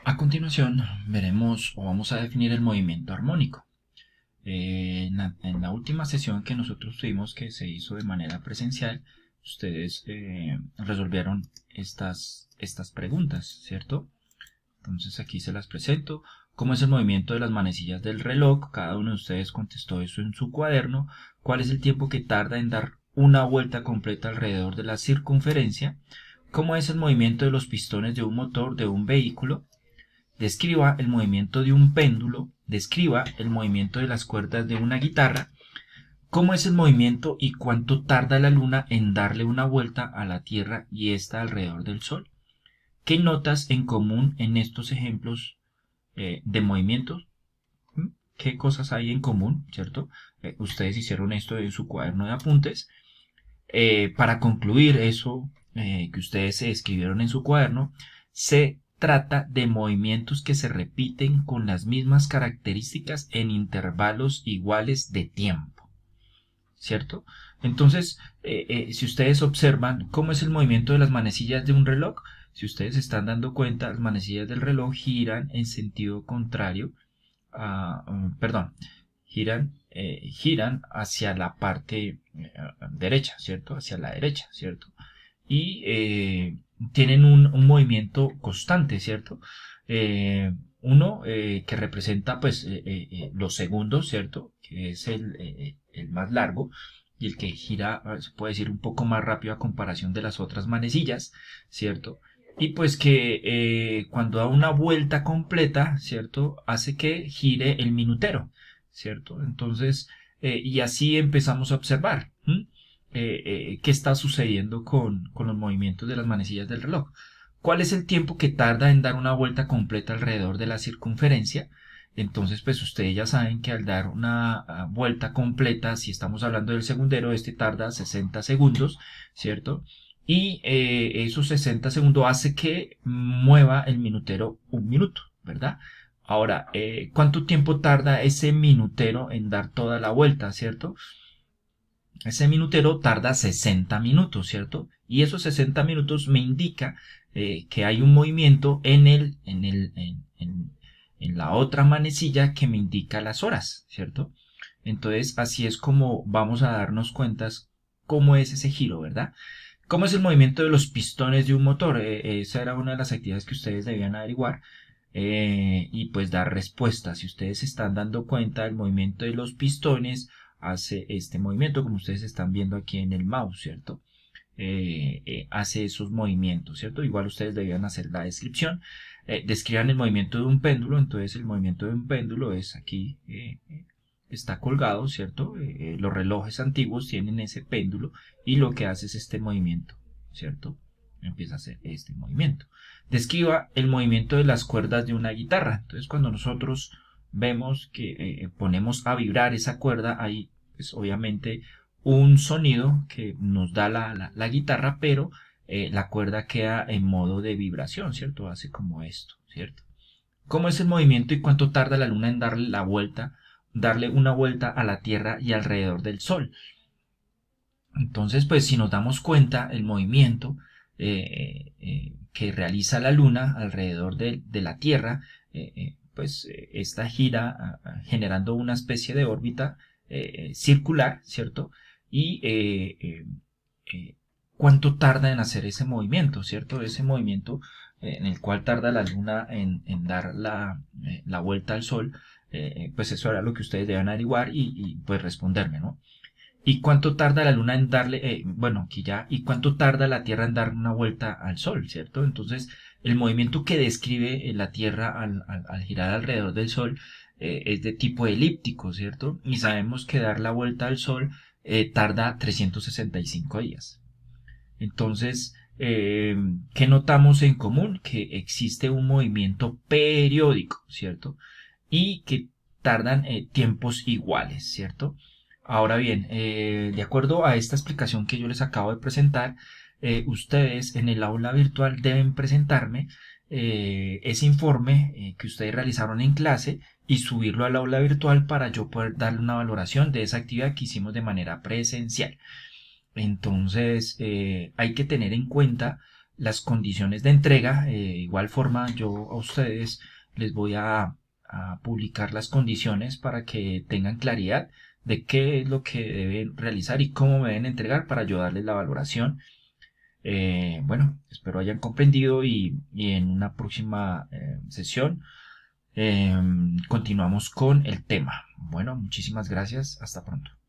A continuación veremos o vamos a definir el movimiento armónico. En la última sesión que nosotros tuvimos, que se hizo de manera presencial, ustedes resolvieron estas preguntas, ¿cierto? Entonces aquí se las presento. ¿Cómo es el movimiento de las manecillas del reloj? Cada uno de ustedes contestó eso en su cuaderno. ¿Cuál es el tiempo que tarda en dar una vuelta completa alrededor de la circunferencia? ¿Cómo es el movimiento de los pistones de un motor de un vehículo? Describa el movimiento de un péndulo, describa el movimiento de las cuerdas de una guitarra, cómo es el movimiento y cuánto tarda la luna en darle una vuelta a la Tierra y esta alrededor del Sol. ¿Qué notas en común en estos ejemplos de movimientos? ¿Qué cosas hay en común, cierto? Ustedes hicieron esto en su cuaderno de apuntes. Para concluir eso que ustedes escribieron en su cuaderno, se trata de movimientos que se repiten con las mismas características en intervalos iguales de tiempo, ¿cierto? Entonces, si ustedes observan cómo es el movimiento de las manecillas de un reloj, si ustedes se están dando cuenta, las manecillas del reloj giran en sentido contrario, perdón, giran hacia la parte derecha, ¿cierto? Hacia la derecha, ¿cierto? Y tienen un movimiento constante, ¿cierto? Uno que representa pues los segundos, ¿cierto? Que es el más largo y el que gira, se puede decir, un poco más rápido a comparación de las otras manecillas, ¿cierto? Y pues que cuando da una vuelta completa, ¿cierto? Hace que gire el minutero, ¿cierto? Entonces, y así empezamos a observar qué está sucediendo con los movimientos de las manecillas del reloj. ¿Cuál es el tiempo que tarda en dar una vuelta completa alrededor de la circunferencia? Entonces, pues ustedes ya saben que al dar una vuelta completa, si estamos hablando del segundero, este tarda 60 segundos, ¿cierto? Y esos 60 segundos hace que mueva el minutero un minuto, ¿verdad? Ahora, ¿cuánto tiempo tarda ese minutero en dar toda la vuelta, ¿cierto? Ese minutero tarda 60 minutos, ¿cierto? Y esos 60 minutos me indica que hay un movimiento en la otra manecilla que me indica las horas, ¿cierto? Entonces, así es como vamos a darnos cuenta cómo es ese giro, ¿verdad? ¿Cómo es el movimiento de los pistones de un motor? Esa era una de las actividades que ustedes debían averiguar y pues dar respuesta. Si ustedes se están dando cuenta, el movimiento de los pistones hace este movimiento, como ustedes están viendo aquí en el mouse, ¿cierto? Hace esos movimientos, ¿cierto? Igual ustedes debían hacer la descripción. Describan el movimiento de un péndulo, entonces el movimiento de un péndulo es aquí, está colgado, ¿cierto? Los relojes antiguos tienen ese péndulo y lo que hace es este movimiento, ¿cierto? Empieza a hacer este movimiento. Describa el movimiento de las cuerdas de una guitarra. Entonces cuando nosotros vemos que ponemos a vibrar esa cuerda, hay pues, obviamente un sonido que nos da la guitarra, pero la cuerda queda en modo de vibración, ¿cierto? Hace como esto, ¿cierto? ¿Cómo es el movimiento y cuánto tarda la luna en darle una vuelta a la Tierra y alrededor del Sol? Entonces, pues si nos damos cuenta, el movimiento que realiza la luna alrededor de la Tierra, pues esta gira generando una especie de órbita circular, ¿cierto? Y cuánto tarda en hacer ese movimiento, ¿cierto? Ese movimiento en el cual tarda la luna en dar la vuelta al sol, pues eso era lo que ustedes deben averiguar y pues responderme, ¿no? ¿Y cuánto tarda la luna en darle, bueno, aquí ya, y cuánto tarda la Tierra en dar una vuelta al Sol, ¿cierto? Entonces, el movimiento que describe la Tierra al girar alrededor del Sol es de tipo elíptico, ¿cierto? Y sabemos que dar la vuelta al Sol tarda 365 días. Entonces, ¿qué notamos en común? Que existe un movimiento periódico, ¿cierto? Y que tardan tiempos iguales, ¿cierto? Ahora bien, de acuerdo a esta explicación que yo les acabo de presentar, ustedes en el aula virtual deben presentarme ese informe que ustedes realizaron en clase y subirlo al aula virtual para yo poder darle una valoración de esa actividad que hicimos de manera presencial. Entonces, hay que tener en cuenta las condiciones de entrega. Igual forma, yo a ustedes les voy a publicar las condiciones para que tengan claridad de qué es lo que deben realizar y cómo me deben entregar para ayudarles la valoración. Bueno, espero hayan comprendido y en una próxima sesión continuamos con el tema. Bueno, muchísimas gracias. Hasta pronto.